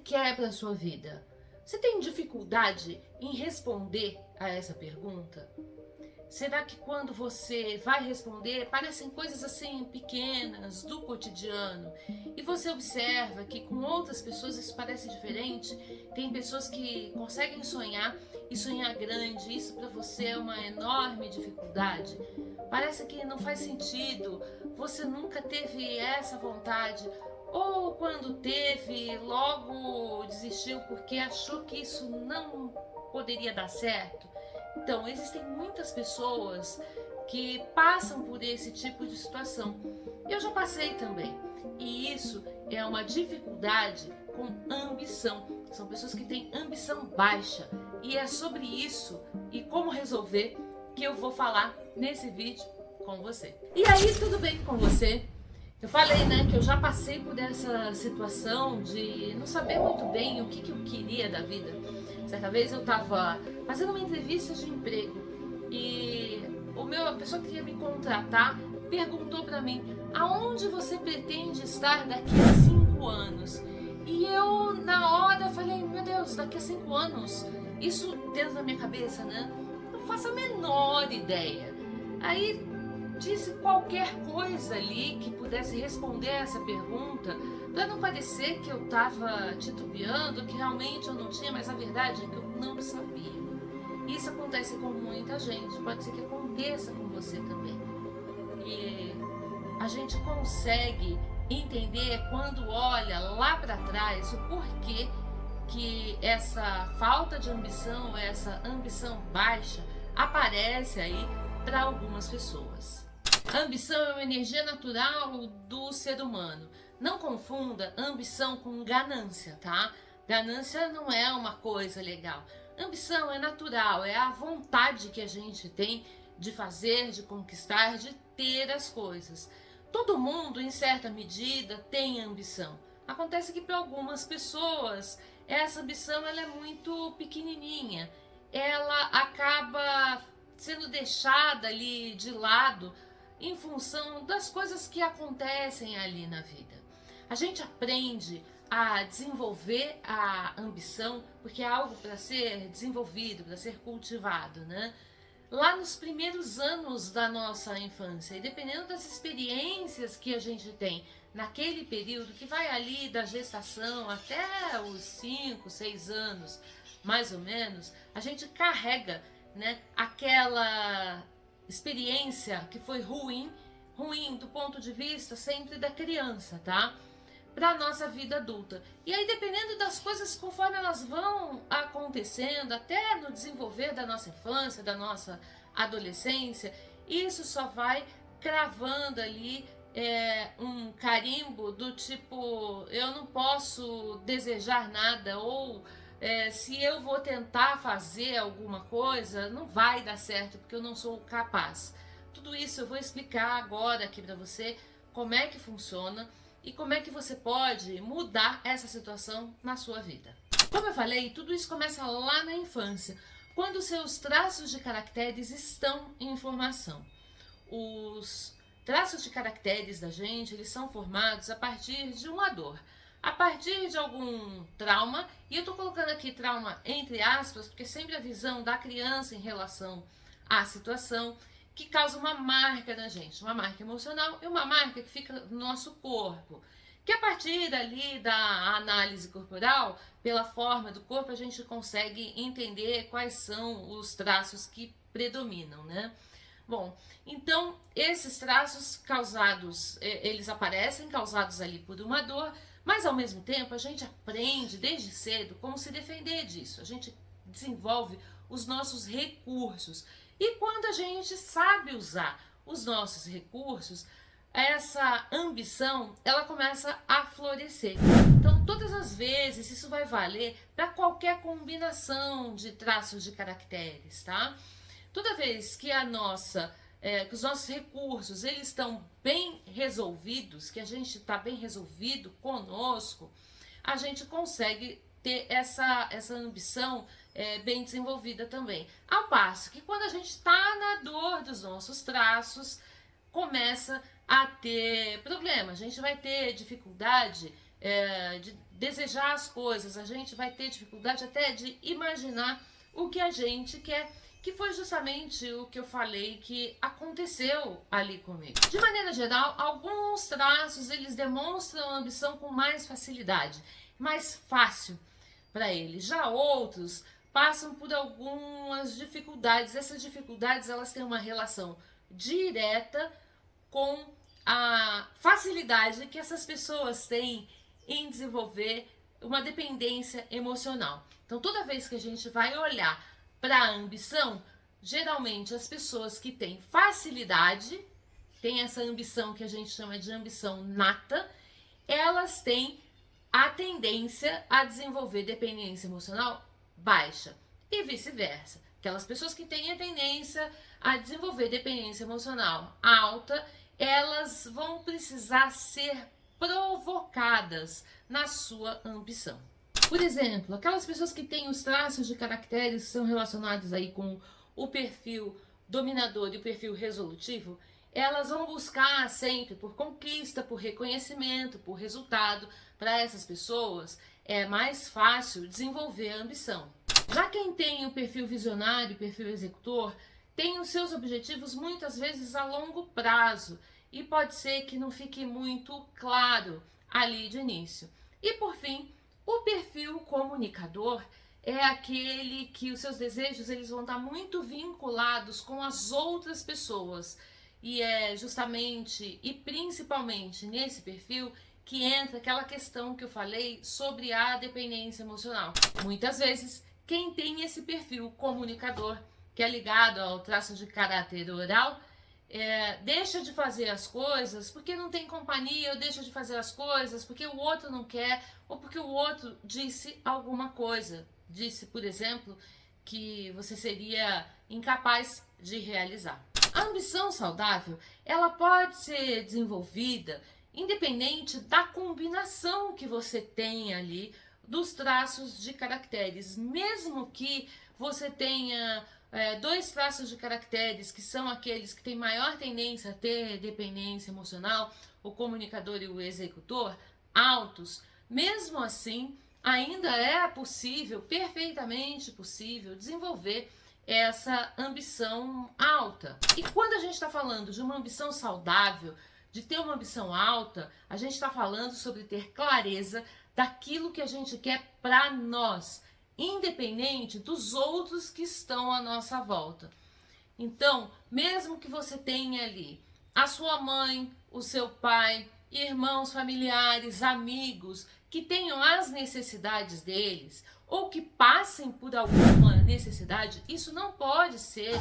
quer para a sua vida? Você tem dificuldade em responder a essa pergunta? Será que quando você vai responder, parecem coisas assim pequenas, do cotidiano, e você observa que com outras pessoas isso parece diferente? Tem pessoas que conseguem sonhar e sonhar grande, isso para você é uma enorme dificuldade? Parece que não faz sentido, você nunca teve essa vontade, ou quando teve, logo desistiu porque achou que isso não poderia dar certo? Então, existem muitas pessoas que passam por esse tipo de situação. Eu já passei também. E isso é uma dificuldade com ambição. São pessoas que têm ambição baixa. E é sobre isso e como resolver que eu vou falar nesse vídeo com você. E aí, tudo bem com você? Eu falei, né, que eu já passei por essa situação de não saber muito bem o que eu queria da vida. Certa vez eu estava fazendo uma entrevista de emprego e a pessoa que ia me contratar perguntou para mim: aonde você pretende estar daqui a 5 anos? E eu, na hora, falei: meu Deus, daqui a 5 anos? Isso dentro da minha cabeça, né? Não faço a menor ideia. Aí disse qualquer coisa ali que pudesse responder essa pergunta, para não parecer que eu estava titubeando, que realmente eu não tinha, mas a verdade é que eu não sabia. Isso acontece com muita gente, pode ser que aconteça com você também. E a gente consegue entender quando olha lá para trás o porquê que essa falta de ambição, essa ambição baixa aparece aí para algumas pessoas. A ambição é uma energia natural do ser humano. Não confunda ambição com ganância, tá? Ganância não é uma coisa legal. Ambição é natural, é a vontade que a gente tem de fazer, de conquistar, de ter as coisas. Todo mundo, em certa medida, tem ambição. Acontece que para algumas pessoas, essa ambição ela é muito pequenininha. Ela acaba sendo deixada ali de lado em função das coisas que acontecem ali na vida. A gente aprende a desenvolver a ambição porque é algo para ser desenvolvido, para ser cultivado, né? Lá nos primeiros anos da nossa infância, e dependendo das experiências que a gente tem naquele período, que vai ali da gestação até os 5, 6 anos, mais ou menos, a gente carrega, né, aquela experiência que foi ruim do ponto de vista sempre da criança, tá? Para a nossa vida adulta. E aí, dependendo das coisas, conforme elas vão acontecendo, até no desenvolver da nossa infância, da nossa adolescência, isso só vai cravando ali um carimbo do tipo: eu não posso desejar nada, ou se eu vou tentar fazer alguma coisa, não vai dar certo porque eu não sou capaz. Tudo isso eu vou explicar agora aqui para você como é que funciona e como é que você pode mudar essa situação na sua vida. Como eu falei, tudo isso começa lá na infância, quando seus traços de caracteres estão em formação. Os traços de caracteres da gente, eles são formados a partir de uma dor, a partir de algum trauma, e eu tô colocando aqui trauma entre aspas, porque sempre a visão da criança em relação à situação, que causa uma marca na gente, uma marca emocional e uma marca que fica no nosso corpo, que a partir ali da análise corporal, pela forma do corpo, a gente consegue entender quais são os traços que predominam, né? Bom, então esses traços causados, eles aparecem causados ali por uma dor, mas ao mesmo tempo a gente aprende desde cedo como se defender disso. A gente desenvolve os nossos recursos. E quando a gente sabe usar os nossos recursos, essa ambição, ela começa a florescer. Então, todas as vezes, isso vai valer para qualquer combinação de traços de caracteres, tá? Toda vez que que os nossos recursos eles estão bem resolvidos, que a gente está bem resolvido conosco, a gente consegue ter essa ambição bem desenvolvida também. Ao passo que quando a gente está na dor dos nossos traços, começa a ter problema. A gente vai ter dificuldade desejar as coisas, a gente vai ter dificuldade até de imaginar o que a gente quer, que foi justamente o que eu falei que aconteceu ali comigo. De maneira geral, alguns traços eles demonstram a ambição com mais facilidade, mais fácil para eles. Já outros passam por algumas dificuldades. Essas dificuldades elas têm uma relação direta com a facilidade que essas pessoas têm em desenvolver uma dependência emocional. Então, toda vez que a gente vai olhar para a ambição, geralmente as pessoas que têm facilidade, têm essa ambição que a gente chama de ambição nata, elas têm a tendência a desenvolver dependência emocional baixa e vice-versa. Aquelas pessoas que têm a tendência a desenvolver dependência emocional alta, elas vão precisar ser provocadas na sua ambição. Por exemplo, aquelas pessoas que têm os traços de caracteres que são relacionados aí com o perfil dominador e o perfil resolutivo, elas vão buscar sempre por conquista, por reconhecimento, por resultado. Para essas pessoas é mais fácil desenvolver a ambição. Já quem tem o perfil visionário, o perfil executor, tem os seus objetivos muitas vezes a longo prazo e pode ser que não fique muito claro ali de início. E por fim, o perfil comunicador é aquele que os seus desejos eles vão estar muito vinculados com as outras pessoas. E é justamente e principalmente nesse perfil que entra aquela questão que eu falei sobre a dependência emocional. Muitas vezes, quem tem esse perfil comunicador, que é ligado ao traço de caráter oral, deixa de fazer as coisas porque não tem companhia, ou deixa de fazer as coisas porque o outro não quer, ou porque o outro disse alguma coisa. Disse, por exemplo, que você seria incapaz de realizar. A ambição saudável, ela pode ser desenvolvida independente da combinação que você tem ali dos traços de caracteres. Mesmo que você tenha dois traços de caracteres que são aqueles que têm maior tendência a ter dependência emocional, o comunicador e o executor, altos, mesmo assim, ainda é possível, perfeitamente possível, desenvolver essa ambição alta. E quando a gente está falando de uma ambição saudável, de ter uma ambição alta, a gente está falando sobre ter clareza daquilo que a gente quer para nós, independente dos outros que estão à nossa volta. Então, mesmo que você tenha ali a sua mãe, o seu pai, irmãos, familiares, amigos, que tenham as necessidades deles, ou que passem por alguma necessidade, isso não pode ser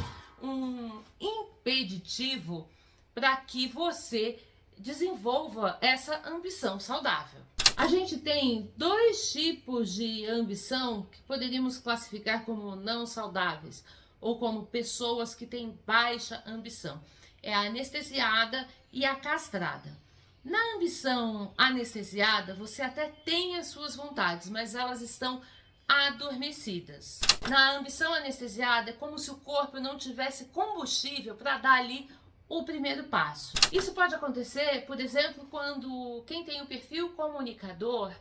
um impeditivo para que você desenvolva essa ambição saudável. A gente tem dois tipos de ambição que poderíamos classificar como não saudáveis, ou como pessoas que têm baixa ambição. É a anestesiada e a castrada. Na ambição anestesiada, você até tem as suas vontades, mas elas estão adormecidas. Na ambição anestesiada, é como se o corpo não tivesse combustível para dar ali o primeiro passo. Isso pode acontecer, por exemplo, quando quem tem o perfil comunicador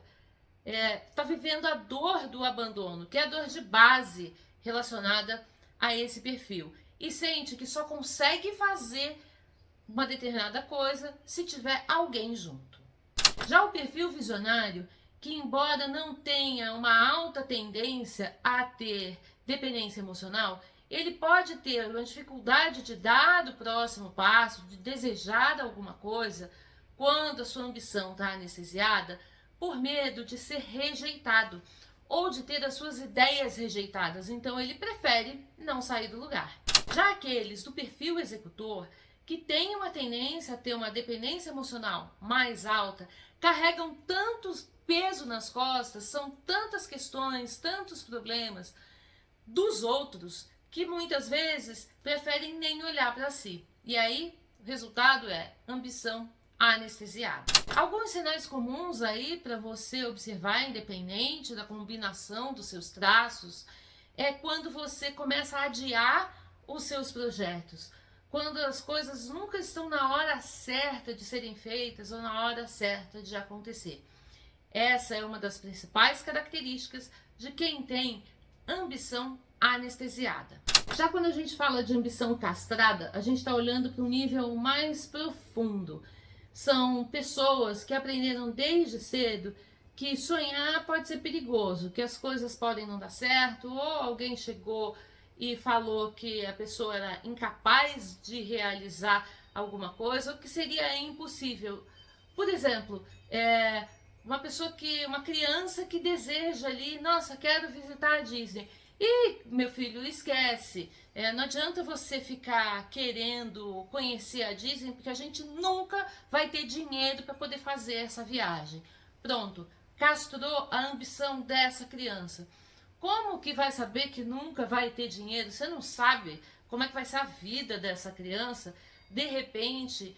está vivendo a dor do abandono, que é a dor de base relacionada a esse perfil, e sente que só consegue fazer uma determinada coisa se tiver alguém junto. Já o perfil visionário, que embora não tenha uma alta tendência a ter dependência emocional, ele pode ter uma dificuldade de dar o próximo passo, de desejar alguma coisa, quando a sua ambição está anestesiada, por medo de ser rejeitado ou de ter as suas ideias rejeitadas. Então ele prefere não sair do lugar. Já aqueles do perfil executor, que têm uma tendência a ter uma dependência emocional mais alta, carregam tanto peso nas costas, são tantas questões, tantos problemas dos outros, que muitas vezes preferem nem olhar para si. E aí, o resultado é ambição anestesiada. Alguns sinais comuns aí para você observar, independente da combinação dos seus traços, é quando você começa a adiar os seus projetos, quando as coisas nunca estão na hora certa de serem feitas ou na hora certa de acontecer. Essa é uma das principais características de quem tem ambição anestesiada. Já quando a gente fala de ambição castrada, a gente está olhando para um nível mais profundo. São pessoas que aprenderam desde cedo que sonhar pode ser perigoso, que as coisas podem não dar certo, ou alguém chegou e falou que a pessoa era incapaz de realizar alguma coisa, ou que seria impossível. Por exemplo, uma criança que deseja ali, nossa, quero visitar a Disney. E, meu filho, esquece, não adianta você ficar querendo conhecer a Disney, porque a gente nunca vai ter dinheiro para poder fazer essa viagem. Pronto, castrou a ambição dessa criança. Como que vai saber que nunca vai ter dinheiro? Você não sabe como é que vai ser a vida dessa criança. De repente,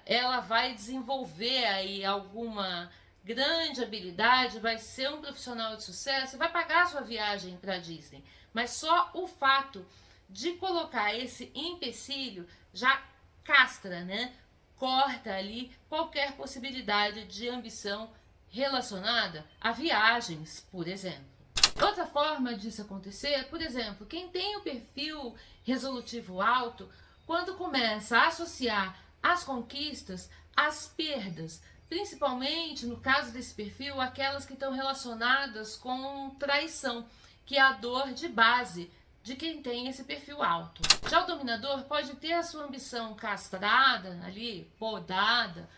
ela vai desenvolver aí alguma grande habilidade, vai ser um profissional de sucesso, vai pagar a sua viagem para a Disney. Mas só o fato de colocar esse empecilho já castra, né? Corta ali qualquer possibilidade de ambição relacionada a viagens, por exemplo. Outra forma disso acontecer, por exemplo, quem tem o perfil resolutivo alto, quando começa a associar as conquistas às perdas, principalmente no caso desse perfil, aquelas que estão relacionadas com traição, que é a dor de base de quem tem esse perfil alto. Já o dominador pode ter a sua ambição castrada, ali, podada,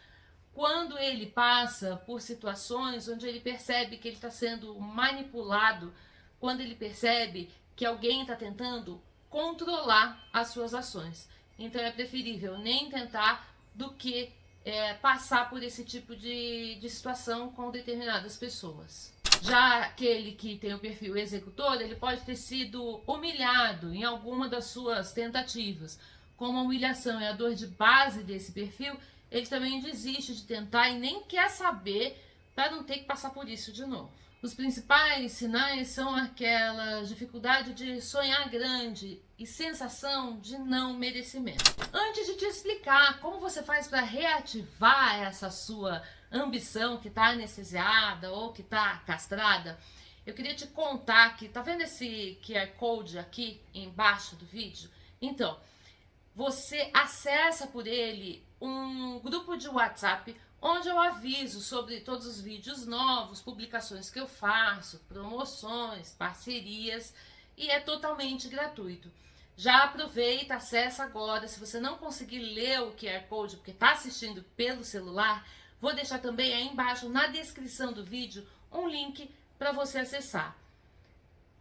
quando ele passa por situações onde ele percebe que ele está sendo manipulado, quando ele percebe que alguém está tentando controlar as suas ações. Então é preferível nem tentar do que passar por esse tipo de situação com determinadas pessoas. Já aquele que tem o perfil executor, ele pode ter sido humilhado em alguma das suas tentativas. Como a humilhação é a dor de base desse perfil, ele também desiste de tentar e nem quer saber para não ter que passar por isso de novo. Os principais sinais são aquela dificuldade de sonhar grande e sensação de não merecimento. Antes de te explicar como você faz para reativar essa sua ambição que está anestesiada ou que está castrada, eu queria te contar que, tá vendo esse QR Code aqui embaixo do vídeo? Então, você acessa por ele um grupo de WhatsApp onde eu aviso sobre todos os vídeos novos, publicações que eu faço, promoções, parcerias, e é totalmente gratuito. Já aproveita, acessa agora. Se você não conseguir ler o QR Code porque está assistindo pelo celular, vou deixar também aí embaixo na descrição do vídeo um link para você acessar.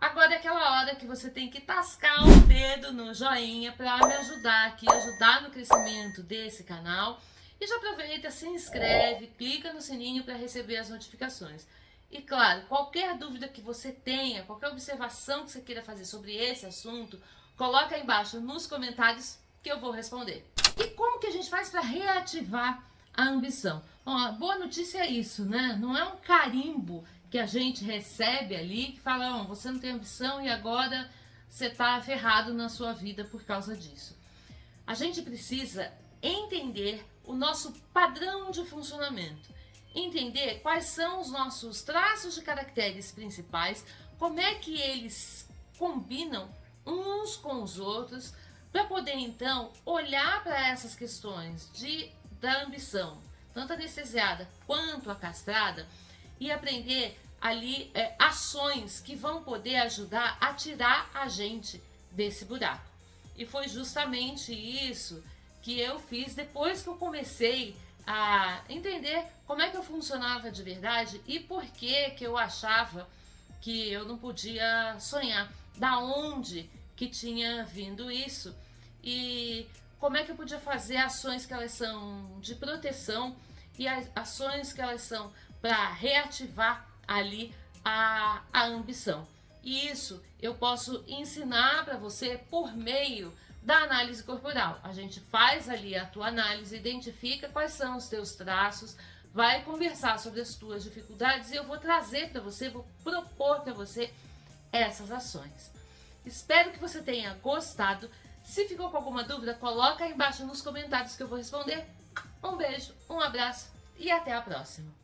Agora é aquela hora que você tem que tascar o dedo no joinha para me ajudar aqui, ajudar no crescimento desse canal. E já aproveita, se inscreve, clica no sininho para receber as notificações. E claro, qualquer dúvida que você tenha, qualquer observação que você queira fazer sobre esse assunto, coloca aí embaixo nos comentários que eu vou responder. E como que a gente faz para reativar a ambição? Bom, a boa notícia é isso, né? Não é um carimbo que a gente recebe ali que fala, oh, você não tem ambição e agora você está ferrado na sua vida por causa disso. A gente precisa entender o nosso padrão de funcionamento, entender quais são os nossos traços de caracteres principais, como é que eles combinam uns com os outros, para poder então olhar para essas questões da ambição, tanto anestesiada quanto a castrada, e aprender ali ações que vão poder ajudar a tirar a gente desse buraco. E foi justamente isso que eu fiz depois que eu comecei a entender como é que eu funcionava de verdade e por que eu achava que eu não podia sonhar, da onde que tinha vindo isso e como é que eu podia fazer ações que elas são de proteção e ações que elas são para reativar ali a ambição. E isso eu posso ensinar para você por meio da análise corporal. A gente faz ali a tua análise, identifica quais são os teus traços, vai conversar sobre as tuas dificuldades e eu vou trazer para você, vou propor para você essas ações. Espero que você tenha gostado. Se ficou com alguma dúvida, coloca aí embaixo nos comentários que eu vou responder. Um beijo, um abraço e até a próxima.